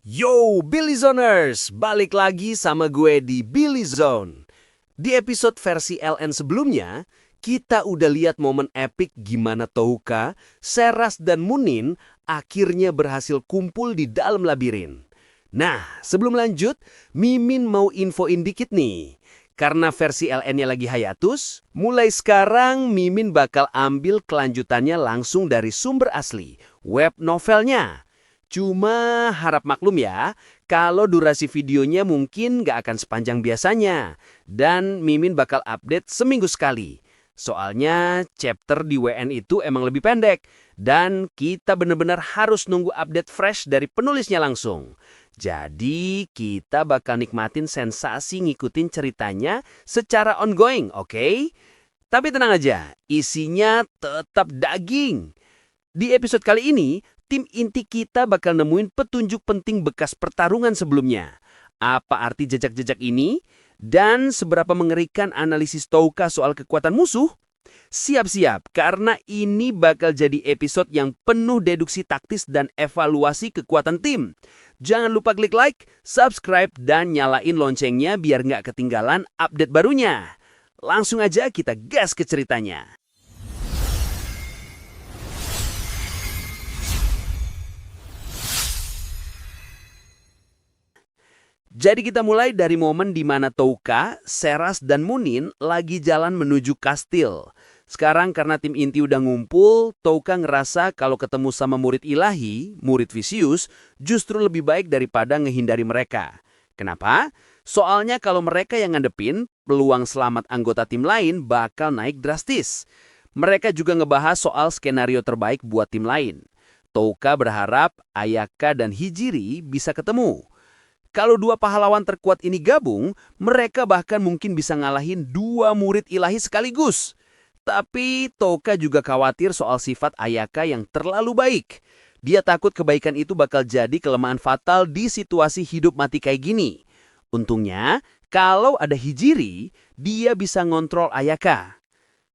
Yo, Billy Zoners! Balik lagi sama gue di Billy Zone. Di episode versi LN sebelumnya, kita udah lihat momen epic gimana Touka, Seras, dan Munin akhirnya berhasil kumpul di dalam labirin. Nah, sebelum lanjut, Mimin mau infoin dikit nih. Karena versi LN-nya lagi hiatus, mulai sekarang Mimin bakal ambil kelanjutannya langsung dari sumber asli, web novelnya. Cuma harap maklum ya, kalau durasi videonya mungkin nggak akan sepanjang biasanya. Dan Mimin bakal update seminggu sekali. Soalnya chapter di WN itu emang lebih pendek. Dan kita benar-benar harus nunggu update fresh dari penulisnya langsung. Jadi kita bakal nikmatin sensasi ngikutin ceritanya secara ongoing, oke? Tapi tenang aja, isinya tetap daging. Di episode kali ini, tim inti kita bakal nemuin petunjuk penting bekas pertarungan sebelumnya. Apa arti jejak-jejak ini? Dan seberapa mengerikan analisis Touka soal kekuatan musuh? Siap-siap, karena ini bakal jadi episode yang penuh deduksi taktis dan evaluasi kekuatan tim. Jangan lupa klik like, subscribe, dan nyalain loncengnya biar nggak ketinggalan update barunya. Langsung aja kita gas ke ceritanya. Jadi kita mulai dari momen di mana Touka, Seras, dan Munin lagi jalan menuju kastil. Sekarang karena tim inti udah ngumpul, Touka ngerasa kalau ketemu sama murid ilahi, murid Vicious, justru lebih baik daripada ngehindari mereka. Kenapa? Soalnya kalau mereka yang ngadepin, peluang selamat anggota tim lain bakal naik drastis. Mereka juga ngebahas soal skenario terbaik buat tim lain. Touka berharap Ayaka dan Hijiri bisa ketemu. Kalau dua pahlawan terkuat ini gabung, mereka bahkan mungkin bisa ngalahin dua murid ilahi sekaligus. Tapi Touka juga khawatir soal sifat Ayaka yang terlalu baik. Dia takut kebaikan itu bakal jadi kelemahan fatal di situasi hidup mati kayak gini. Untungnya, kalau ada Hijiri, dia bisa ngontrol Ayaka.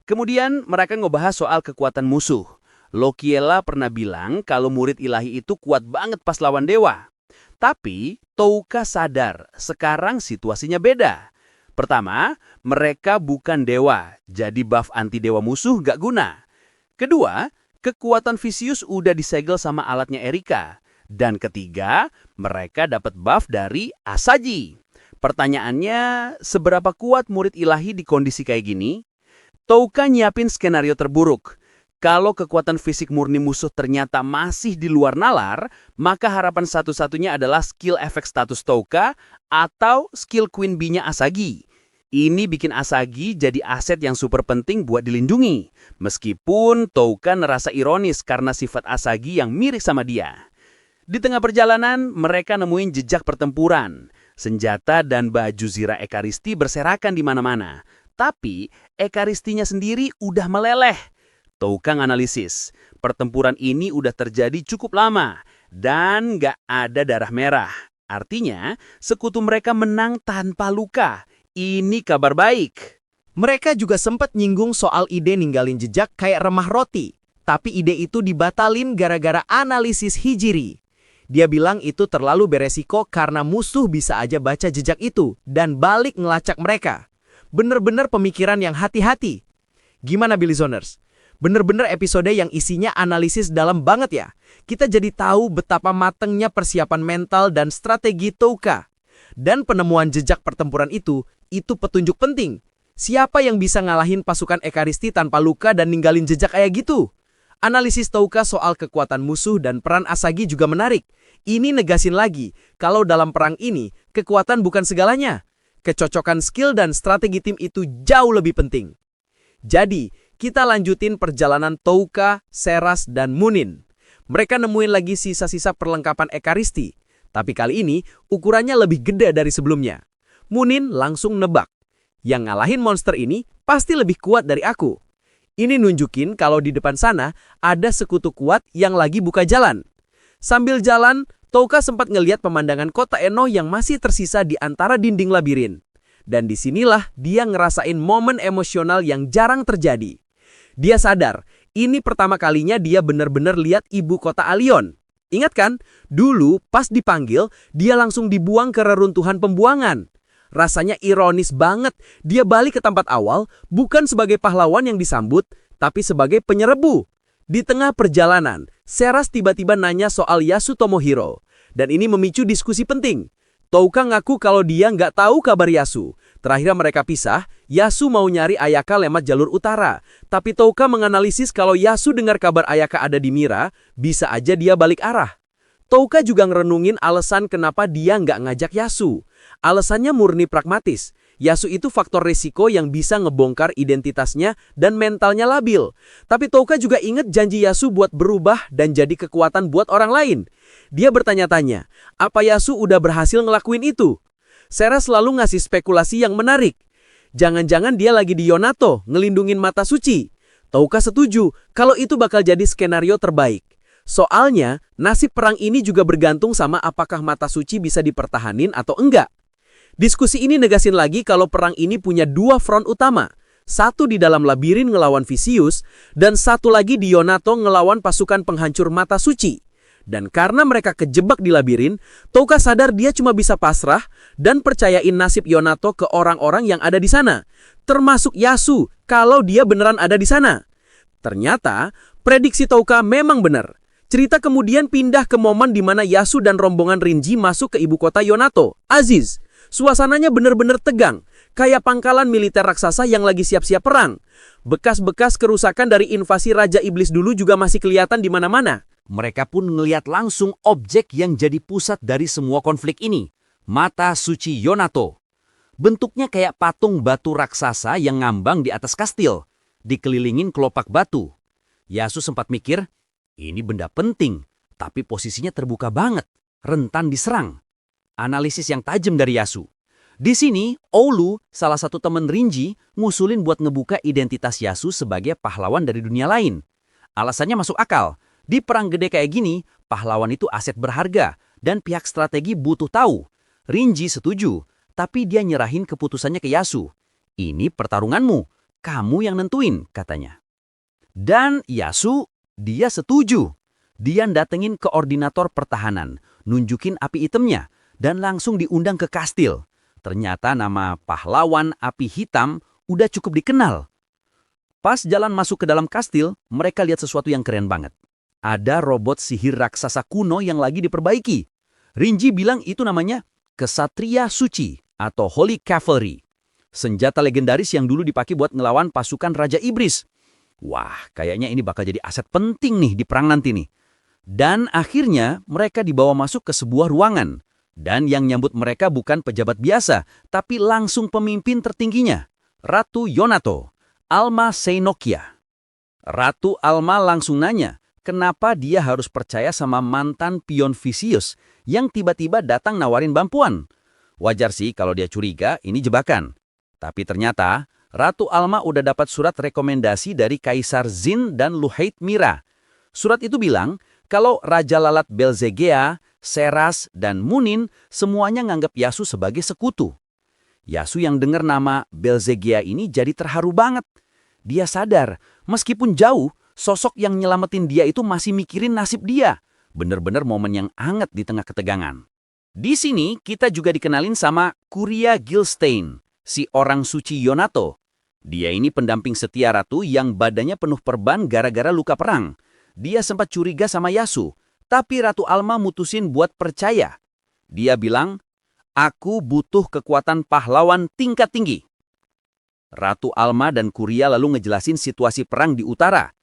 Kemudian mereka ngebahas soal kekuatan musuh. Lokiela pernah bilang kalau murid ilahi itu kuat banget pas lawan dewa. Tapi Touka sadar sekarang situasinya beda. Pertama, mereka bukan dewa, jadi buff anti-dewa musuh gak guna. Kedua, kekuatan Vicious udah disegel sama alatnya Erika. Dan ketiga, mereka dapat buff dari Asaji. Pertanyaannya, seberapa kuat murid ilahi di kondisi kayak gini? Touka nyiapin skenario terburuk. Kalau kekuatan fisik murni musuh ternyata masih di luar nalar, maka harapan satu-satunya adalah skill efek status Touka atau skill Queen Bee-nya Asagi. Ini bikin Asagi jadi aset yang super penting buat dilindungi. Meskipun Touka ngerasa ironis karena sifat Asagi yang mirip sama dia. Di tengah perjalanan, mereka nemuin jejak pertempuran. Senjata dan baju Zira Ekaristi berserakan di mana-mana. Tapi Ekaristinya sendiri udah meleleh. Touka analisis, pertempuran ini udah terjadi cukup lama dan nggak ada darah merah. Artinya, sekutu mereka menang tanpa luka. Ini kabar baik. Mereka juga sempat nyinggung soal ide ninggalin jejak kayak remah roti. Tapi ide itu dibatalin gara-gara analisis Hijiri. Dia bilang itu terlalu beresiko karena musuh bisa aja baca jejak itu dan balik ngelacak mereka. Bener-bener pemikiran yang hati-hati. Gimana Billy Zoners? Bener-bener episode yang isinya analisis dalam banget ya. Kita jadi tahu betapa matengnya persiapan mental dan strategi Touka. Dan penemuan jejak pertempuran itu petunjuk penting. Siapa yang bisa ngalahin pasukan Ekaristi tanpa luka dan ninggalin jejak kayak gitu? Analisis Touka soal kekuatan musuh dan peran Asagi juga menarik. Ini negasin lagi, kalau dalam perang ini, kekuatan bukan segalanya. Kecocokan skill dan strategi tim itu jauh lebih penting. Jadi, kita lanjutin perjalanan Touka, Seras, dan Munin. Mereka nemuin lagi sisa-sisa perlengkapan Ekaristi. Tapi kali ini, ukurannya lebih gede dari sebelumnya. Munin langsung nebak. Yang ngalahin monster ini pasti lebih kuat dari aku. Ini nunjukin kalau di depan sana ada sekutu kuat yang lagi buka jalan. Sambil jalan, Touka sempat ngeliat pemandangan kota Eno yang masih tersisa di antara dinding labirin. Dan disinilah dia ngerasain momen emosional yang jarang terjadi. Dia sadar, ini pertama kalinya dia benar-benar lihat ibu kota Alion. Ingat kan? Dulu pas dipanggil, dia langsung dibuang ke reruntuhan pembuangan. Rasanya ironis banget, dia balik ke tempat awal bukan sebagai pahlawan yang disambut, tapi sebagai penyerbu. Di tengah perjalanan, Seras tiba-tiba nanya soal Yasu Tomohiro. Dan ini memicu diskusi penting. Touka ngaku kalau dia nggak tahu kabar Yasu. Terakhir mereka pisah, Yasu mau nyari Ayaka lewat jalur utara. Tapi Touka menganalisis kalau Yasu dengar kabar Ayaka ada di Mira, bisa aja dia balik arah. Touka juga ngerenungin alasan kenapa dia nggak ngajak Yasu. Alasannya murni pragmatis. Yasu itu faktor risiko yang bisa ngebongkar identitasnya dan mentalnya labil. Tapi Touka juga ingat janji Yasu buat berubah dan jadi kekuatan buat orang lain. Dia bertanya-tanya, apa Yasu udah berhasil ngelakuin itu? Seras selalu ngasih spekulasi yang menarik. Jangan-jangan dia lagi di Yonato, ngelindungin mata suci. Touka setuju kalau itu bakal jadi skenario terbaik. Soalnya, nasib perang ini juga bergantung sama apakah mata suci bisa dipertahanin atau enggak. Diskusi ini negasin lagi kalau perang ini punya dua front utama. Satu di dalam labirin ngelawan Vicious, dan satu lagi di Yonato ngelawan pasukan penghancur mata suci. Dan karena mereka kejebak di labirin, Touka sadar dia cuma bisa pasrah dan percayain nasib Yonato ke orang-orang yang ada di sana. Termasuk Yasu, kalau dia beneran ada di sana. Ternyata, prediksi Touka memang benar. Cerita kemudian pindah ke momen di mana Yasu dan rombongan Rinji masuk ke ibu kota Yonato, Aziz. Suasananya benar-benar tegang, kayak pangkalan militer raksasa yang lagi siap-siap perang. Bekas-bekas kerusakan dari invasi Raja Iblis dulu juga masih kelihatan di mana-mana. Mereka pun ngelihat langsung objek yang jadi pusat dari semua konflik ini, mata suci Yonato. Bentuknya kayak patung batu raksasa yang ngambang di atas kastil, dikelilingin kelopak batu. Yasu sempat mikir, ini benda penting, tapi posisinya terbuka banget, rentan diserang. Analisis yang tajam dari Yasu. Di sini, Oulu, salah satu teman Rinji, ngusulin buat ngebuka identitas Yasu sebagai pahlawan dari dunia lain. Alasannya masuk akal. Di perang gede kayak gini, pahlawan itu aset berharga, dan pihak strategi butuh tahu. Rinji setuju, tapi dia nyerahin keputusannya ke Yasu. Ini pertarunganmu, kamu yang nentuin, katanya. Dan Yasu, dia setuju. Dia datengin koordinator pertahanan, nunjukin api itemnya, dan langsung diundang ke kastil. Ternyata nama pahlawan api hitam udah cukup dikenal. Pas jalan masuk ke dalam kastil, mereka lihat sesuatu yang keren banget. Ada robot sihir raksasa kuno yang lagi diperbaiki. Rinji bilang itu namanya Kesatria Suci atau Holy Cavalry. Senjata legendaris yang dulu dipakai buat ngelawan pasukan Raja Iblis. Wah, kayaknya ini bakal jadi aset penting nih di perang nanti nih. Dan akhirnya mereka dibawa masuk ke sebuah ruangan. Dan yang nyambut mereka bukan pejabat biasa, tapi langsung pemimpin tertingginya, Ratu Yonato, Alma Seinokia. Ratu Alma langsung nanya, kenapa dia harus percaya sama mantan pion Vicious yang tiba-tiba datang nawarin bantuan. Wajar sih kalau dia curiga ini jebakan. Tapi ternyata, Ratu Alma udah dapat surat rekomendasi dari Kaisar Zin dan Luhait Mira. Surat itu bilang, kalau Raja Lalat Belzegea, Seras, dan Munin semuanya nganggap Yasu sebagai sekutu. Yasu yang dengar nama Belzegea ini jadi terharu banget. Dia sadar, meskipun jauh, sosok yang nyelamatin dia itu masih mikirin nasib dia. Bener-bener momen yang hangat di tengah ketegangan. Di sini kita juga dikenalin sama Kuria Gilstein, si orang suci Yonato. Dia ini pendamping setia ratu yang badannya penuh perban gara-gara luka perang. Dia sempat curiga sama Yasu. Tapi Ratu Alma mutusin buat percaya. Dia bilang, aku butuh kekuatan pahlawan tingkat tinggi. Ratu Alma dan Kuria lalu ngejelasin situasi perang di utara.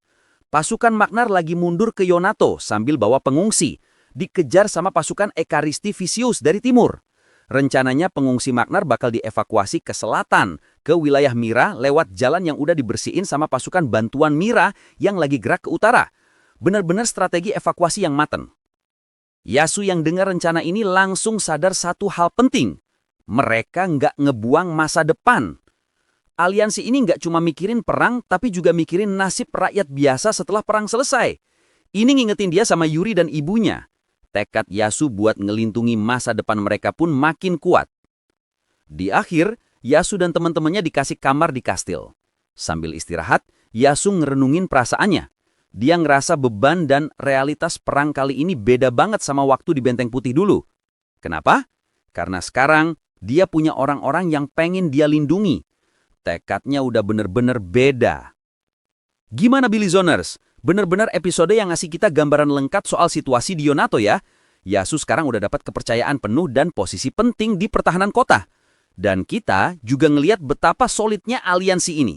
Pasukan Magnar lagi mundur ke Yonato sambil bawa pengungsi. Dikejar sama pasukan Ekaristi Vicious dari timur. Rencananya pengungsi Magnar bakal dievakuasi ke selatan, ke wilayah Mira lewat jalan yang udah dibersihin sama pasukan bantuan Mira yang lagi gerak ke utara. Benar-benar strategi evakuasi yang matang. Yasu yang dengar rencana ini langsung sadar satu hal penting. Mereka nggak ngebuang masa depan. Aliansi ini nggak cuma mikirin perang, tapi juga mikirin nasib rakyat biasa setelah perang selesai. Ini ngingetin dia sama Yuri dan ibunya. Tekad Yasu buat ngelindungi masa depan mereka pun makin kuat. Di akhir, Yasu dan teman-temannya dikasih kamar di kastil. Sambil istirahat, Yasu ngerenungin perasaannya. Dia ngerasa beban dan realitas perang kali ini beda banget sama waktu di Benteng Putih dulu. Kenapa? Karena sekarang dia punya orang-orang yang pengen dia lindungi. Tekadnya udah bener-bener beda. Gimana Billy Zoners? Bener-bener episode yang ngasih kita gambaran lengkap soal situasi di Yonato ya. Yasu sekarang udah dapat kepercayaan penuh dan posisi penting di pertahanan kota. Dan kita juga ngelihat betapa solidnya aliansi ini.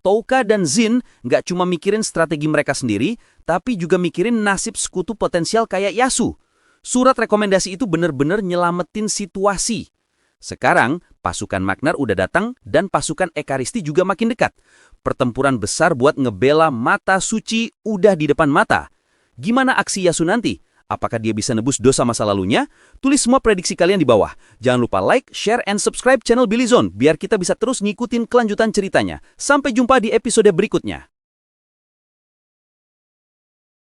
Touka dan Jin nggak cuma mikirin strategi mereka sendiri, tapi juga mikirin nasib sekutu potensial kayak Yasu. Surat rekomendasi itu bener-bener nyelamatin situasi. Sekarang, pasukan Magnar udah datang dan pasukan Ekaristi juga makin dekat. Pertempuran besar buat ngebela mata suci udah di depan mata. Gimana aksi Yasu nanti? Apakah dia bisa nebus dosa masa lalunya? Tulis semua prediksi kalian di bawah. Jangan lupa like, share, and subscribe channel Billy Zone biar kita bisa terus ngikutin kelanjutan ceritanya. Sampai jumpa di episode berikutnya.